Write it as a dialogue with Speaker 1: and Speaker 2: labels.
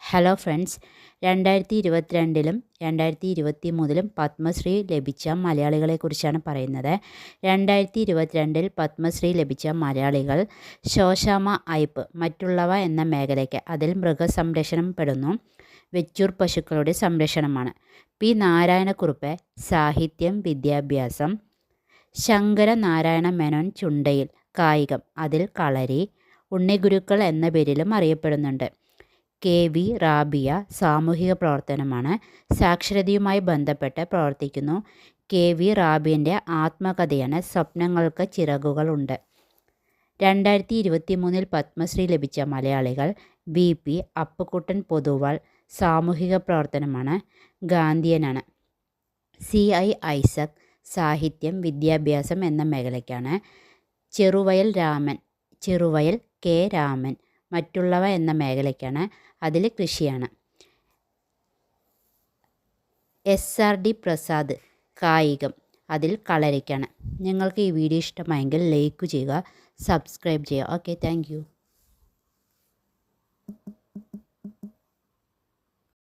Speaker 1: Hello friends, 2022ലും 2023ലും Padmashri ലഭിച്ച മലയാളികളെക്കുറിച്ചാണ് പറയുന്നത്. 2022ൽ പത്മശ്രീ ലഭിച്ച മലയാളികൾ ശോശാമ്മ അയ്യപ്പ് മറ്റുള്ളവ എന്ന മേഖലയ്ക്ക്, അതിൽ മൃഗസംരക്ഷണം പെടുന്നു. വെച്ചൂർ പശുക്കളുടെ സംരക്ഷണമാണ്. പി നാരായണക്കുറുപ്പ് സാഹിത്യം വിദ്യാഭ്യാസം. ശങ്കര നാരായണ മേനോൻ ചുണ്ടയിൽ കായികം, അതിൽ കളരി. ഉണ്ണിഗുരുക്കൾ എന്ന പേരിലും അറിയപ്പെടുന്നുണ്ട്. കെ വി റാബിയ സാമൂഹിക പ്രവർത്തനമാണ്. സാക്ഷരതയുമായി ബന്ധപ്പെട്ട് പ്രവർത്തിക്കുന്നു. കെ വി റാബിയൻ്റെ ആത്മകഥയാണ് സ്വപ്നങ്ങൾക്ക് ചിറകുകളുണ്ട്. 2023ൽ പത്മശ്രീ ലഭിച്ച മലയാളികൾ വി പി അപ്പുക്കുട്ടൻ പൊതുവാൾ സാമൂഹിക പ്രവർത്തനമാണ്. ഗാന്ധിയനാണ്. സി ഐ ഐസക് സാഹിത്യം വിദ്യാഭ്യാസം എന്ന മേഖലയ്ക്കാണ്. ചെറുവയൽ കെ രാമൻ മറ്റുള്ളവ എന്ന മേഖലയ്ക്കാണ്, അതിൽ കൃഷിയാണ്. SRD പ്രസാദ് കായികം, അതിൽ കളരിക്കാണ്. നിങ്ങൾക്ക് ഈ വീഡിയോ ഇഷ്ടമായെങ്കിൽ ലൈക്ക് ചെയ്യുക, സബ്സ്ക്രൈബ് ചെയ്യുക. Okay, thank you.